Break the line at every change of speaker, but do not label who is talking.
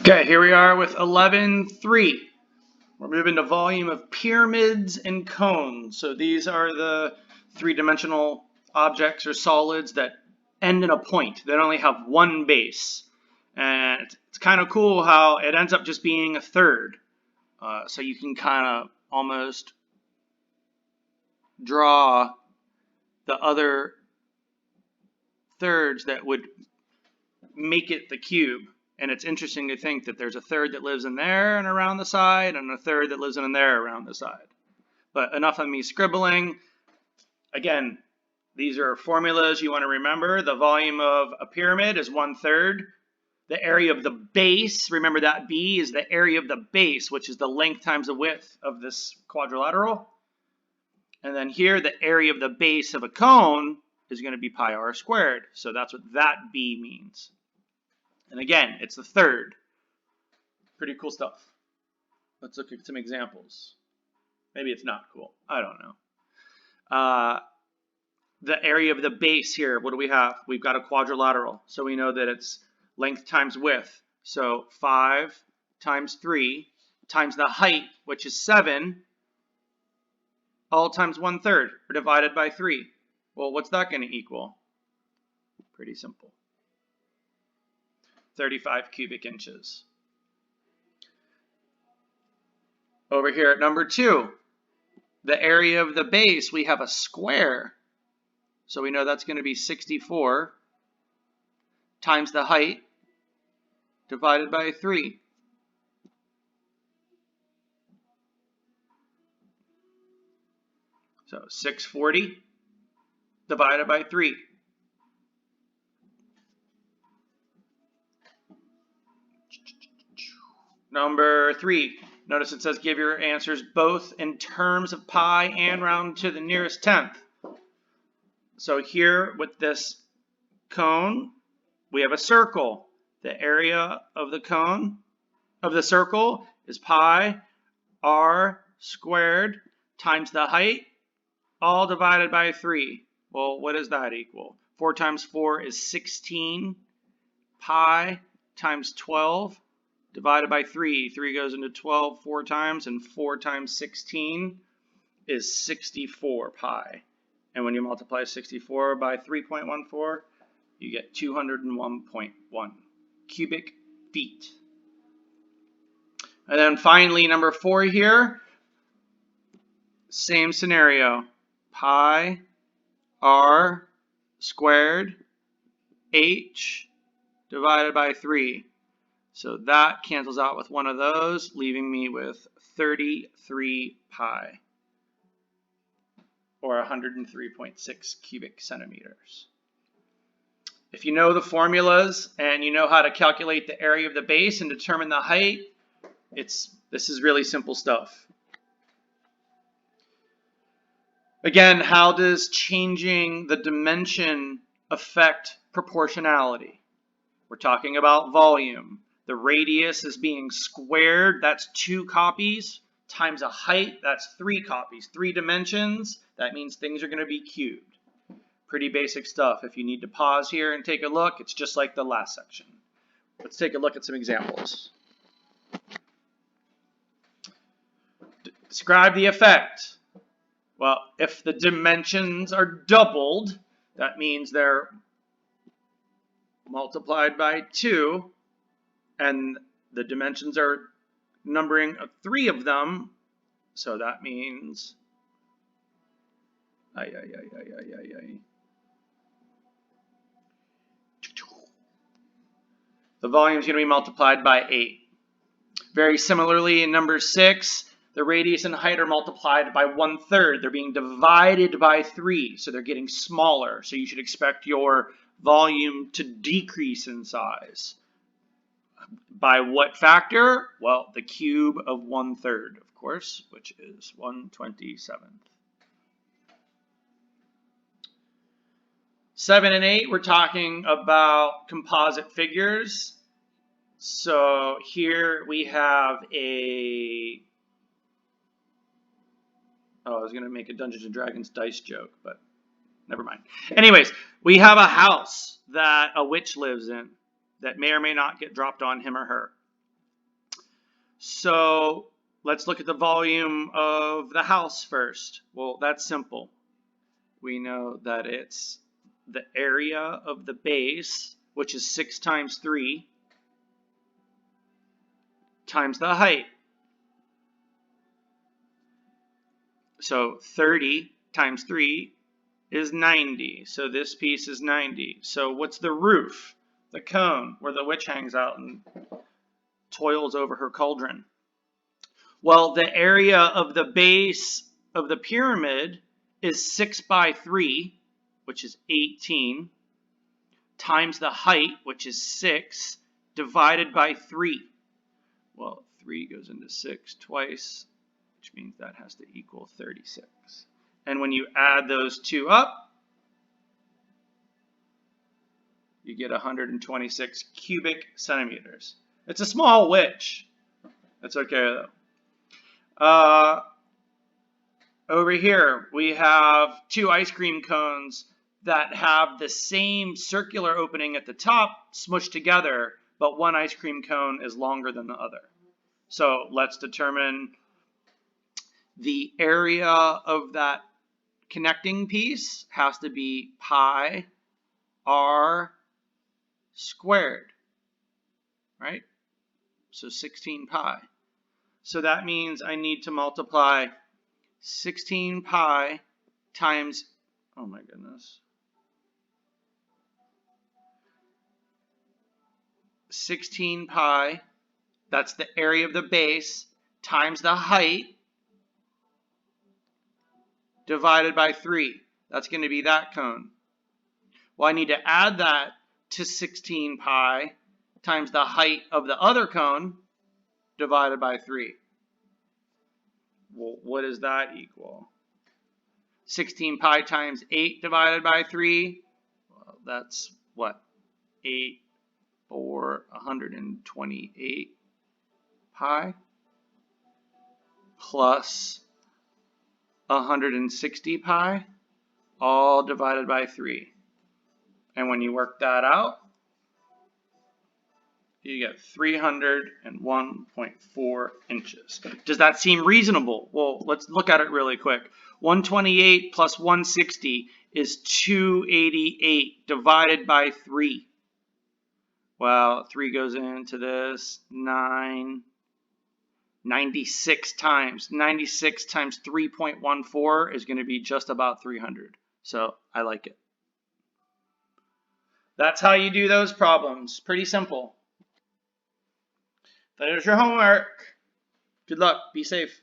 Okay, here we are with 11.3. We're moving to volume of pyramids and cones. So these are the three-dimensional objects or solids that end in a point. They only have one base. And it's kind of cool how it ends up just being a third. So you can kind of almost draw the other thirds that would make it the cube. And it's interesting to think that there's a third that lives in there and around the side, and a third that lives in there around the side. But enough of me scribbling. Again, these are formulas you want to remember. The volume of a pyramid is 1/3. The area of the base, remember that B is the area of the base, which is the length times the width of this quadrilateral. And then here, the area of the base of a cone is going to be pi r squared. So that's what that B means. And again, it's the third. Pretty cool stuff. Let's look at some examples. Maybe it's not cool. I don't know. The area of the base here, what do we have? We've got a quadrilateral. So we know that it's length times width. So 5 times 3 times the height, which is 7, all times 1/3, or divided by 3. Well, what's that going to equal? Pretty simple. 35 cubic inches. Over here at number 2, the area of the base, we have a square. So we know that's going to be 64 times the height divided by 3. So 640 divided by 3. Number 3, notice it says give your answers both in terms of pi and round to the nearest tenth. So here with this cone, we have a circle. The area of the cone, of the circle, is pi r squared times the height, all divided by 3. Well, what does that equal? 4 times 4 is 16 pi times 12 divided by 3. 3 goes into 12 4 times, and 4 times 16 is 64 pi. And when you multiply 64 by 3.14, you get 201.1 cubic feet. And then finally, number 4 here, same scenario. Pi r squared h divided by 3. So that cancels out with one of those, leaving me with 33 pi, or 103.6 cubic centimeters. If you know the formulas and you know how to calculate the area of the base and determine the height, this is really simple stuff. Again, how does changing the dimension affect proportionality? We're talking about volume. The radius is being squared, that's 2 copies, times a height, that's 3 copies. 3 dimensions, that means things are going to be cubed. Pretty basic stuff. If you need to pause here and take a look, it's just like the last section. Let's take a look at some examples. Describe the effect. Well, if the dimensions are doubled, that means they're multiplied by 2, and the dimensions are numbering 3 of them, so that means the volume is going to be multiplied by 8. Very similarly, in number 6, the radius and height are multiplied by 1/3. They're being divided by 3, so they're getting smaller. So you should expect your volume to decrease in size. By what factor? Well, the cube of 1/3, of course, which is 1/27. 7 and 8, we're talking about composite figures. So here we have a... Oh, I was going to make a Dungeons & Dragons dice joke, but never mind. Anyways, we have a house that a witch lives in that may or may not get dropped on him or her. So let's look at the volume of the house first. Well, that's simple. We know that it's the area of the base, which is 6 times 3, times the height. So 30 times 3 is 90. So this piece is 90. So what's the roof? The cone, where the witch hangs out and toils over her cauldron. Well, the area of the base of the pyramid is 6 by 3, which is 18, times the height, which is 6, divided by 3. Well, 3 goes into 6 twice, which means that has to equal 36. And when you add those two up, you get 126 cubic centimeters. It's a small witch. That's okay, though. Over here, we have 2 ice cream cones that have the same circular opening at the top smushed together, but one ice cream cone is longer than the other. So let's determine the area of that connecting piece has to be pi r squared, right? So 16 pi. So that means I need to multiply 16 pi times, oh my goodness, 16 pi, that's the area of the base, times the height, divided by 3. That's going to be that cone. Well, I need to add that to 16 pi times the height of the other cone, divided by 3. Well, what does that equal? 16 pi times 8 divided by 3, well, that's what? 8 for 128 pi plus 160 pi, all divided by 3. And when you work that out, you get 301.4 inches. Does that seem reasonable? Well, let's look at it really quick. 128 plus 160 is 288 divided by 3. Well, 3 goes into this, 9, 96 times. 96 times 3.14 is going to be just about 300. So I like it. That's how you do those problems. Pretty simple. There's your homework. Good luck. Be safe.